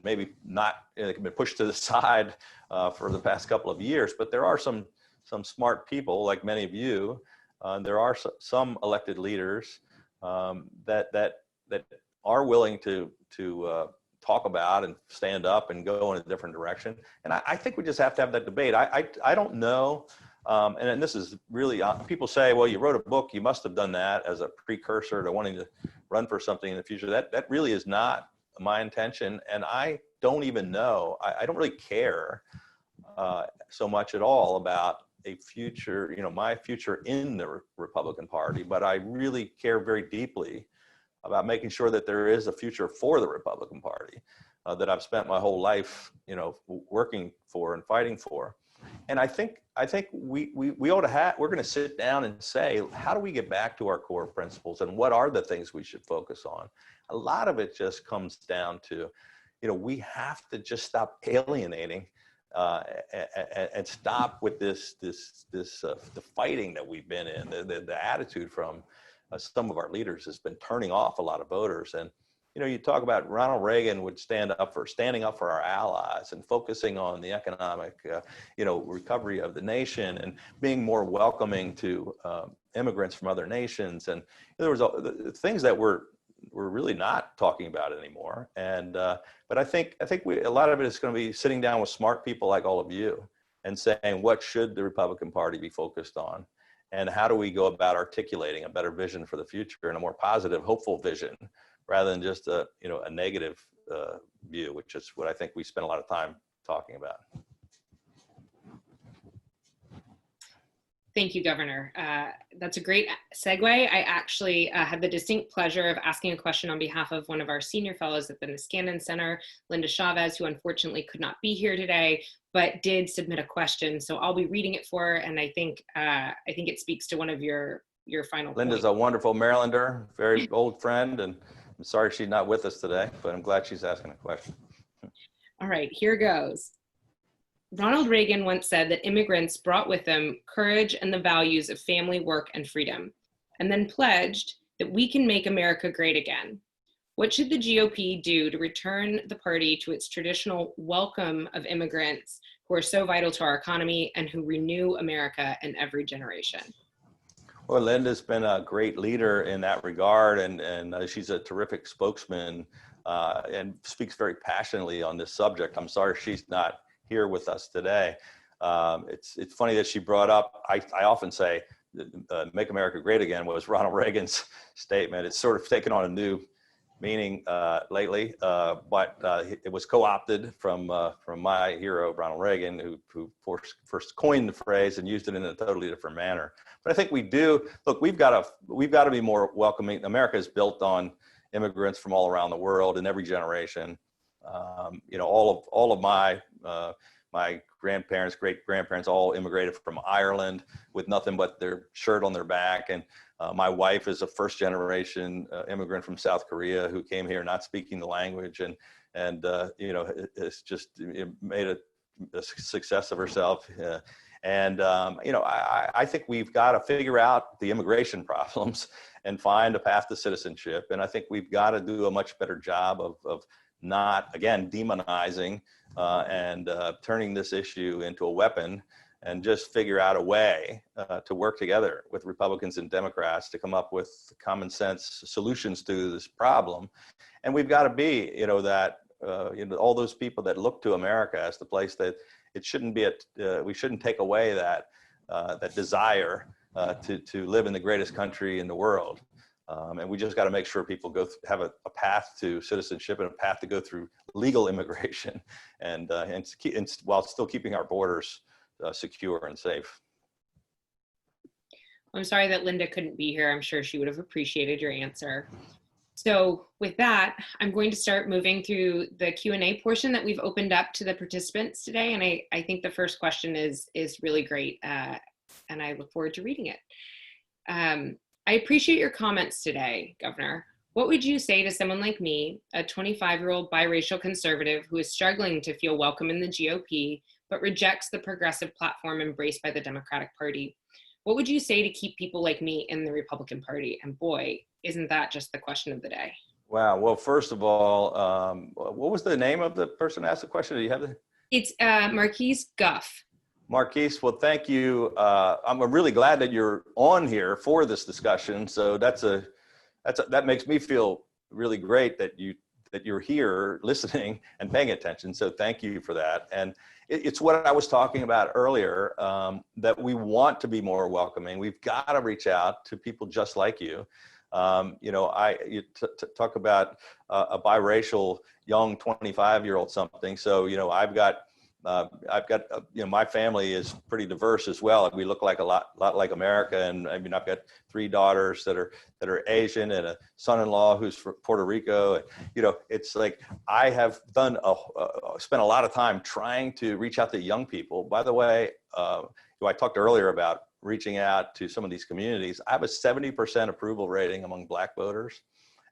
maybe not, they've been pushed to the side for the past couple of years, but there are some smart people, like many of you. There are some elected leaders that are willing to talk about and stand up and go in a different direction. And I think we just have to have that debate. I don't know. And this is really, people say, well, you wrote a book, you must have done that as a precursor to wanting to run for something in the future. That really is not my intention. And I don't even know, I don't really care so much at all about a future, my future in the Republican Party, but I really care very deeply about making sure that there is a future for the Republican Party that I've spent my whole life, working for and fighting for. And I think we ought to we're going to sit down and say, how do we get back to our core principles and what are the things we should focus on? A lot of it just comes down to, we have to just stop alienating and stop with the fighting that we've been in. The attitude from some of our leaders has been turning off a lot of voters. And you talk about Ronald Reagan would standing up for our allies and focusing on the economic, recovery of the nation and being more welcoming to immigrants from other nations. And there was things that we're really not talking about anymore. And but I think a lot of it is going to be sitting down with smart people like all of you and saying, what should the Republican Party be focused on? And how do we go about articulating a better vision for the future and a more positive, hopeful vision, rather than just a negative view, which is what I think we spend a lot of time talking about. Thank you, Governor. That's a great segue. I actually had the distinct pleasure of asking a question on behalf of one of our senior fellows at the Niskanen Center, Linda Chavez, who unfortunately could not be here today, but did submit a question. So I'll be reading it for her, and I think it speaks to one of your final Linda's points. A wonderful Marylander, very old friend, and I'm sorry she's not with us today, but I'm glad she's asking a question. All right, here goes. Ronald Reagan once said that immigrants brought with them courage and the values of family, work, and freedom, and then pledged that we can make America great again. What should the GOP do to return the party to its traditional welcome of immigrants who are so vital to our economy and who renew America in every generation? Well, Linda's been a great leader in that regard, and she's a terrific spokesman and speaks very passionately on this subject. I'm sorry she's not here with us today. It's funny that she brought up, I often say, make America great again was Ronald Reagan's statement. It's sort of taken on a new meaning lately, but it was co-opted from my hero, Ronald Reagan, who first coined the phrase and used it in a totally different manner. But I think we do, look, we've got to be more welcoming. America is built on immigrants from all around the world in every generation. All of my grandparents, great grandparents, all immigrated from Ireland with nothing but their shirt on their back. And my wife is a first generation immigrant from South Korea who came here not speaking the language and it's just made a success of herself. I think we've got to figure out the immigration problems and find a path to citizenship. And I think we've got to do a much better job of not, again, demonizing and turning this issue into a weapon, and just figure out a way to work together with Republicans and Democrats to come up with common sense solutions to this problem. And we've got to be, all those people that look to America as the place that it shouldn't be, we shouldn't take away that desire to live in the greatest country in the world. And we just got to make sure people have a path to citizenship and a path to go through legal immigration, and while still keeping our borders secure and safe. I'm sorry that Linda couldn't be here. I'm sure she would have appreciated your answer. So with that, I'm going to start moving through the Q&A portion that we've opened up to the participants today. And I think the first question is really great, and I look forward to reading it. I appreciate your comments today, Governor. What would you say to someone like me, a 25-year-old biracial conservative who is struggling to feel welcome in the GOP, but rejects the progressive platform embraced by the Democratic Party? What would you say to keep people like me in the Republican Party? And boy, isn't that just the question of the day? Wow. Well, first of all, what was the name of the person who asked the question? Do you have it? It's Marquise Guff. Marquise, well, thank you. I'm really glad that you're on here for this discussion. So that makes me feel really great that you that you're here listening and paying attention. So thank you for that. And it's what I was talking about earlier, that we want to be more welcoming. We've got to reach out to people just like you. You know, you talk about a biracial young 25-year-old something. So, you know, I've got, you know, my family is pretty diverse as well. We look like a lot like America. And I mean, I've got 3 daughters that are Asian and a son-in-law who's from Puerto Rico. And, you know, it's like, I have spent a lot of time trying to reach out to young people. By the way, I talked earlier about reaching out to some of these communities. I have a 70% approval rating among Black voters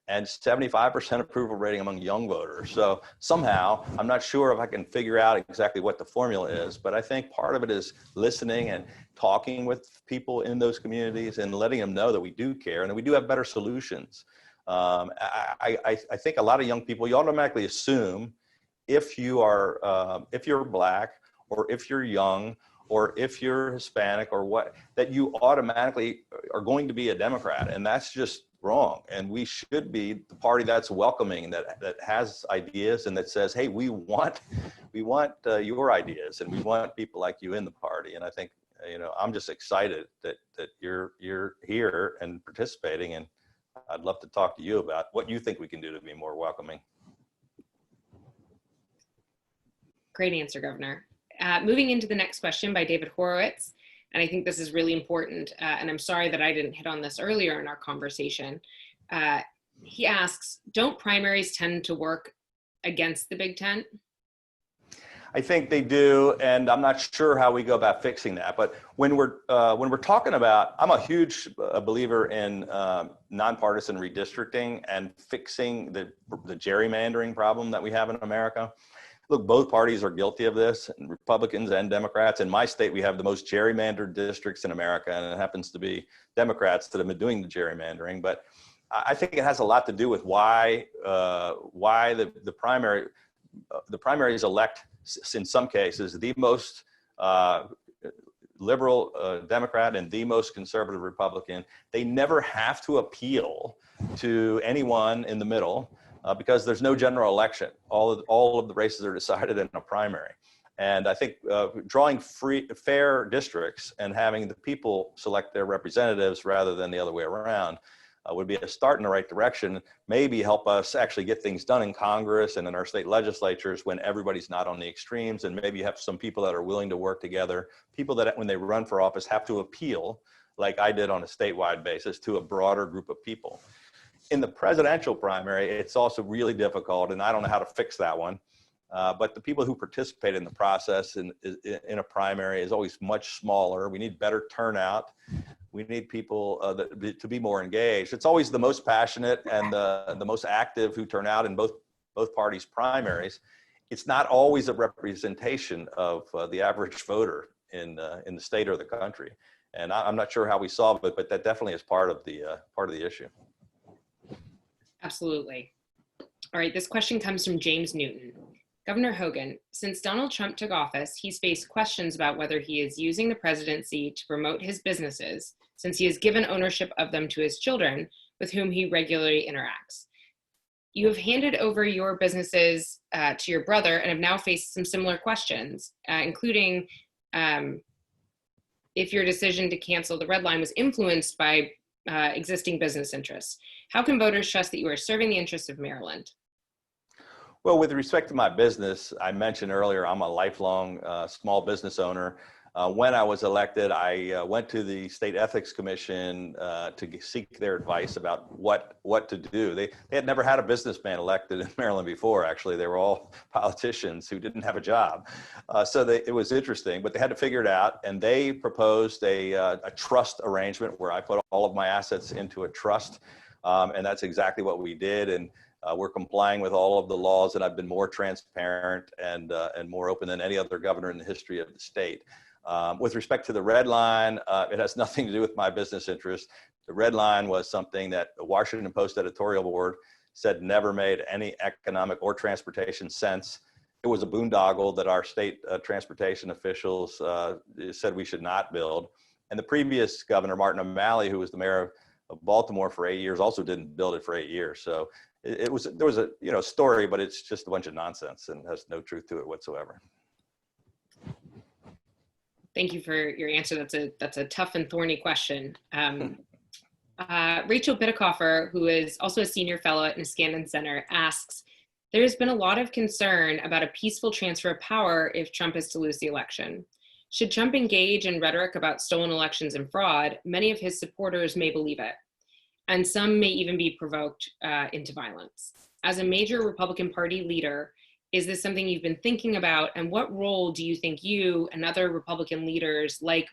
and 75% approval rating among young voters. So somehow, I'm not sure if I can figure out exactly what the formula is, but I think part of it is listening and talking with people in those communities and letting them know that we do care and that we do have better solutions. I think a lot of young people, you automatically assume if you're Black or if you're young or if you're Hispanic or what, that you automatically are going to be a Democrat. And that's just wrong. And we should be the party that's welcoming, that has ideas and that says, hey, we want your ideas and we want people like you in the party. And I think, you know, I'm just excited that you're here and participating. And I'd love to talk to you about what you think we can do to be more welcoming. Great answer, Governor. Moving into the next question by David Horowitz, and I think this is really important, and I'm sorry that I didn't hit on this earlier in our conversation. He asks, don't primaries tend to work against the Big Tent? I think they do, and I'm not sure how we go about fixing that. But when we're talking about, I'm a huge believer in nonpartisan redistricting and fixing the gerrymandering problem that we have in America. Look, both parties are guilty of this, Republicans and Democrats. In my state, we have the most gerrymandered districts in America, and it happens to be Democrats that have been doing the gerrymandering. But I think it has a lot to do with why the primaries elect, in some cases, the most liberal Democrat and the most conservative Republican. They never have to appeal to anyone in the middle. Because there's no general election. All of the races are decided in a primary. And I think drawing fair districts and having the people select their representatives rather than the other way around would be a start in the right direction, maybe help us actually get things done in Congress and in our state legislatures when everybody's not on the extremes, and maybe have some people that are willing to work together, people that when they run for office have to appeal, like I did on a statewide basis, to a broader group of people. In the presidential primary, it's also really difficult, and I don't know how to fix that one. But the people who participate in the process in a primary is always much smaller. We need better turnout. We need people to be more engaged. It's always the most passionate and the most active who turn out in both parties' primaries. It's not always a representation of the average voter in the state or the country. And I'm not sure how we solve it, but that definitely is part of the issue. Absolutely. All right, this question comes from James Newton. Governor Hogan, since Donald Trump took office, he's faced questions about whether he is using the presidency to promote his businesses, since he has given ownership of them to his children, with whom he regularly interacts. You have handed over your businesses to your brother and have now faced some similar questions, including if your decision to cancel the Red Line was influenced by existing business interests. How can voters trust that you are serving the interests of Maryland? Well, with respect to my business, I mentioned earlier, I'm a lifelong small business owner. When I was elected, I went to the State Ethics Commission to seek their advice about what to do. They had never had a businessman elected in Maryland before, actually. They were all politicians who didn't have a job. So it was interesting, but they had to figure it out. And they proposed a trust arrangement where I put all of my assets into a trust. And that's exactly what we did. And we're complying with all of the laws, and I've been more transparent and more open than any other governor in the history of the state. With respect to the Red Line, it has nothing to do with my business interest. The Red Line was something that the Washington Post editorial board said never made any economic or transportation sense. It was a boondoggle that our state transportation officials said we should not build. And the previous governor, Martin O'Malley, who was the mayor of Baltimore for 8 years, also didn't build it for 8 years. So there was a story, but it's just a bunch of nonsense and has no truth to it whatsoever. Thank you for your answer. That's a tough and thorny question. Rachel Bitterkoffer, who is also a senior fellow at Niskanen Center, asks, there's been a lot of concern about a peaceful transfer of power if Trump is to lose the election. Should Trump engage in rhetoric about stolen elections and fraud, many of his supporters may believe it, and some may even be provoked into violence. As a major Republican Party leader, is this something you've been thinking about, and what role do you think you and other Republican leaders like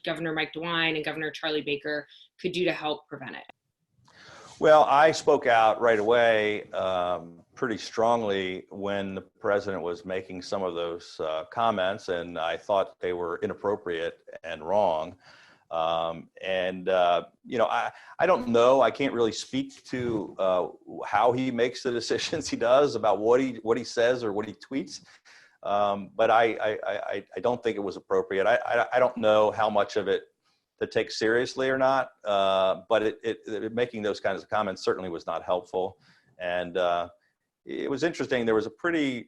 Governor Mike DeWine and Governor Charlie Baker could do to help prevent it? Well, I spoke out right away pretty strongly when the president was making some of those comments, and I thought they were inappropriate and wrong. I don't know. I can't really speak to how he makes the decisions he does about what he says or what he tweets. But I don't think it was appropriate. I don't know how much of it to take seriously or not. But making those kinds of comments certainly was not helpful. And it was interesting. There was a pretty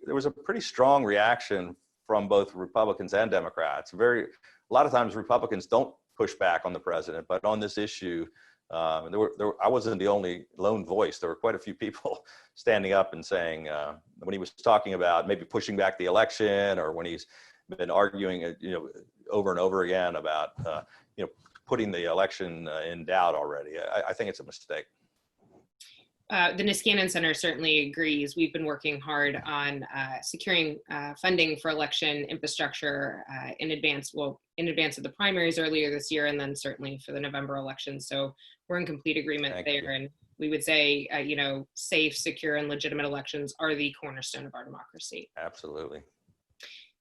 strong reaction from both Republicans and Democrats. A lot of times Republicans don't push back on the president, but on this issue, I wasn't the only lone voice. There were quite a few people standing up and saying, when he was talking about maybe pushing back the election, or when he's been arguing, over and over again about, putting the election in doubt already. I think it's a mistake. The Niskanen Center certainly agrees. We've been working hard on securing funding for election infrastructure in advance of the primaries earlier this year, and then certainly for the November election. So we're in complete agreement there. And we would say, safe, secure, and legitimate elections are the cornerstone of our democracy. Absolutely.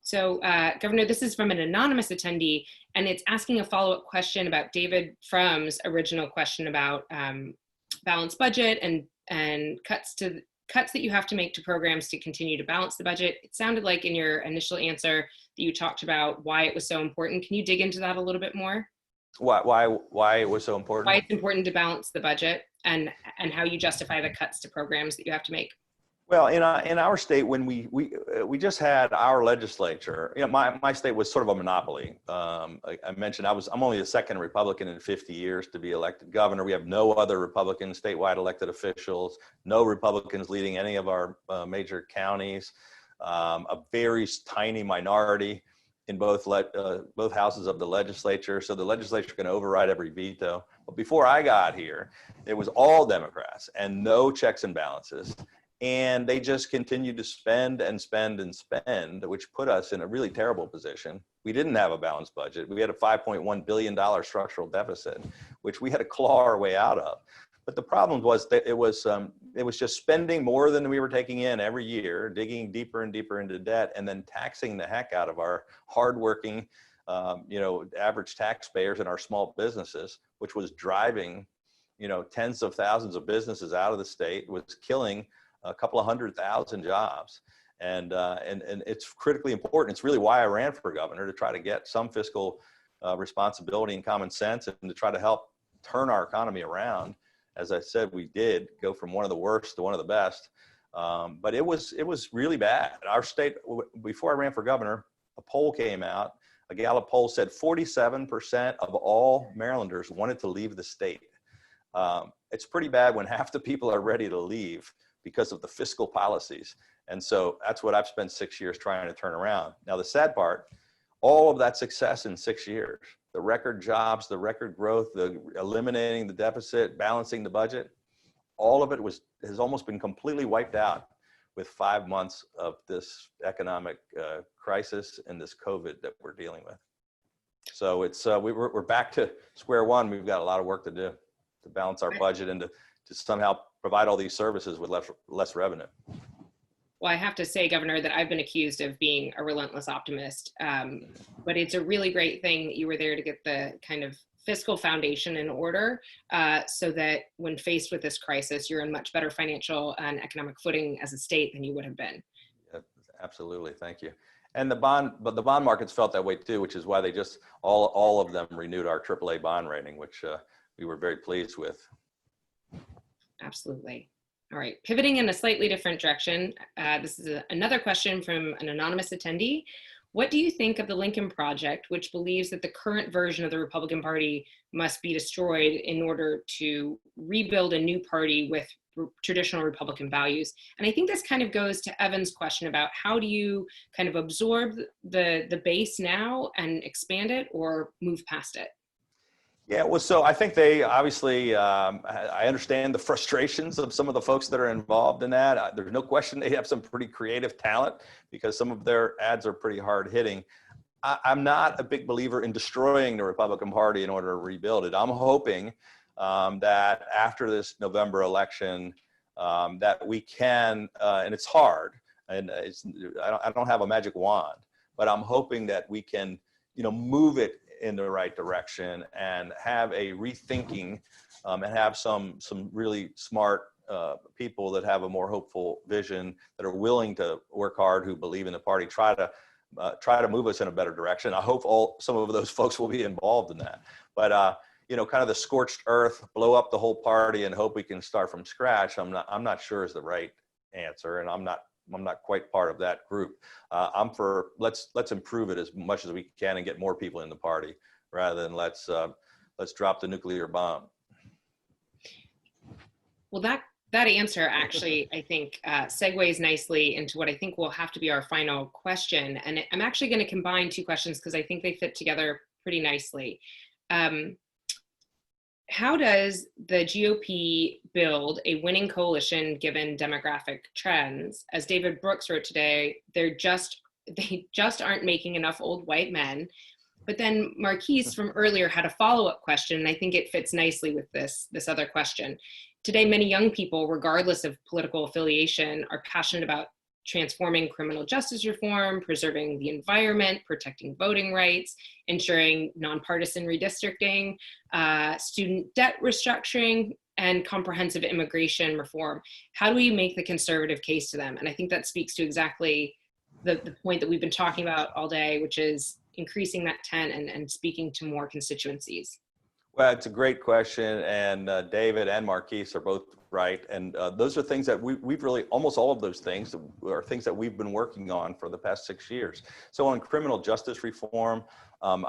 So, Governor, this is from an anonymous attendee, and it's asking a follow-up question about David Frum's original question about balanced budget and cuts that you have to make to programs to continue to balance the budget. It sounded like in your initial answer that you talked about why it was so important. Can you dig into that a little bit more? Why it was so important? Why it's important to balance the budget, and how you justify the cuts to programs that you have to make. Well, in our state, when we just had our legislature, my state was sort of a monopoly. I mentioned I'm only the second Republican in 50 years to be elected governor. We have no other Republican statewide elected officials, no Republicans leading any of our major counties, a very tiny minority in both houses of the legislature. So the legislature can override every veto. But before I got here, it was all Democrats and no checks and balances. And they just continued to spend and spend and spend, which put us in a really terrible position. We didn't have a balanced budget. We had a $5.1 billion structural deficit, which we had to claw our way out of. But the problem was that it was just spending more than we were taking in every year, digging deeper and deeper into debt, and then taxing the heck out of our hardworking, average taxpayers and our small businesses, which was driving, tens of thousands of businesses out of the state, was killing a couple of 100,000 jobs. And it's critically important. It's really why I ran for governor, to try to get some fiscal responsibility and common sense, and to try to help turn our economy around. As I said, we did go from one of the worst to one of the best. But it was really bad. Our state, before I ran for governor, a poll came out, a Gallup poll said 47% of all Marylanders wanted to leave the state. It's pretty bad when half the people are ready to leave because of the fiscal policies. And so that's what I've spent 6 years trying to turn around. Now, the sad part, all of that success in 6 years, the record jobs, the record growth, the eliminating the deficit, balancing the budget, all of it has almost been completely wiped out with 5 months of this economic crisis and this COVID that we're dealing with. So it's we're back to square one. We've got a lot of work to do to balance our budget and to somehow provide all these services with less revenue. Well, I have to say, Governor, that I've been accused of being a relentless optimist, but it's a really great thing that you were there to get the kind of fiscal foundation in order so that when faced with this crisis, you're in much better financial and economic footing as a state than you would have been. Yeah, absolutely, thank you. And the bond markets felt that way too, which is why they just all of them renewed our AAA bond rating, which we were very pleased with. Absolutely. All right, pivoting in a slightly different direction. This is another question from an anonymous attendee. What do you think of the Lincoln Project, which believes that the current version of the Republican Party must be destroyed in order to rebuild a new party with traditional Republican values? And I think this kind of goes to Evan's question about how do you kind of absorb the base now and expand it or move past it? Yeah, well, so I think they obviously, I understand the frustrations of some of the folks that are involved in that. There's no question they have some pretty creative talent because some of their ads are pretty hard hitting. I'm not a big believer in destroying the Republican Party in order to rebuild it. I'm hoping that after this November election, that we can, and it's hard, and I don't have a magic wand, but I'm hoping that we can, move it in the right direction and have a rethinking and have some really smart people that have a more hopeful vision, that are willing to work hard, who believe in the party, try to move us in a better direction. I hope some of those folks will be involved in that. But kind of the scorched earth, blow up the whole party and hope we can start from scratch, I'm not sure is the right answer, and I'm not quite part of that group. I'm for let's improve it as much as we can and get more people in the party, rather than let's drop the nuclear bomb. Well, that answer actually, I think, segues nicely into what I think will have to be our final question. And I'm actually going to combine two questions because I think they fit together pretty nicely. How does the GOP build a winning coalition given demographic trends? As David Brooks wrote today, they just aren't making enough old white men. But then Marquise from earlier had a follow-up question, and I think it fits nicely with this other question. Today, many young people, regardless of political affiliation, are passionate about transforming criminal justice reform, preserving the environment, protecting voting rights, ensuring nonpartisan redistricting, student debt restructuring, and comprehensive immigration reform. How do we make the conservative case to them? And I think that speaks to exactly the point that we've been talking about all day, which is increasing that tent and speaking to more constituencies. Well, it's a great question, and David and Marquise are both right. And those are things that we've really, almost all of those things are things that we've been working on for the past 6 years. So on criminal justice reform,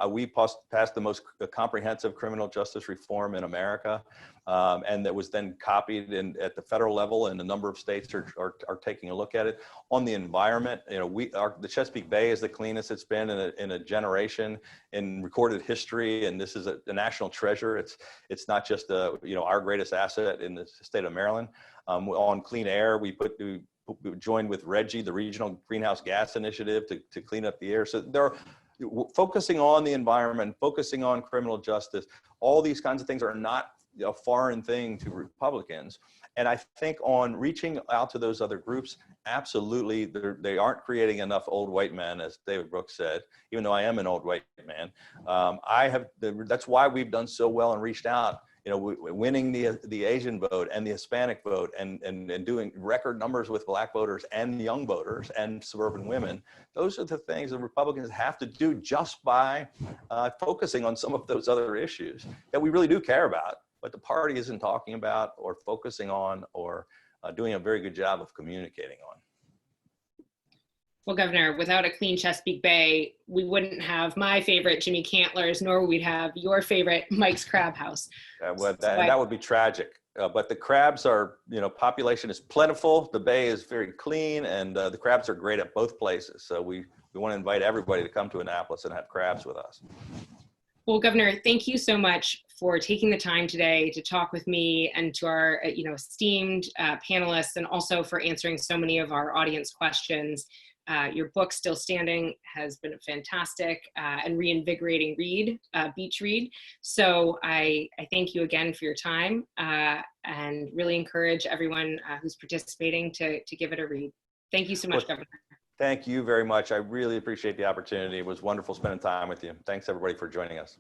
we passed the most comprehensive criminal justice reform in America, and that was then copied at the federal level, and a number of states are taking a look at it. On the environment, the Chesapeake Bay is the cleanest it's been in a generation in recorded history, and this is a national treasure. It's not just our greatest asset in the state of Maryland. On clean air, we joined with RGGI, the Regional Greenhouse Gas Initiative, to clean up the air. So focusing on the environment, focusing on criminal justice, all these kinds of things are not a foreign thing to Republicans. And I think on reaching out to those other groups, absolutely, they aren't creating enough old white men, as David Brooks said, even though I am an old white man. That's why we've done so well and reached out, winning the Asian vote and the Hispanic vote, and doing record numbers with Black voters and young voters and suburban women. Those are the things that Republicans have to do just by focusing on some of those other issues that we really do care about, but the party isn't talking about or focusing on or doing a very good job of communicating on. Well, Governor, without a clean Chesapeake Bay, we wouldn't have my favorite Jimmy Cantler's, nor would we have your favorite Mike's Crab House. That would be tragic. But the crabs are, population is plentiful. The bay is very clean, and the crabs are great at both places. So we want to invite everybody to come to Annapolis and have crabs with us. Well, Governor, thank you so much for taking the time today to talk with me and to our, esteemed panelists, and also for answering so many of our audience questions. Your book, Still Standing, has been a fantastic and reinvigorating beach read. So I thank you again for your time and really encourage everyone who's participating to give it a read. Thank you so much, Governor. Thank you very much. I really appreciate the opportunity. It was wonderful spending time with you. Thanks, everybody, for joining us.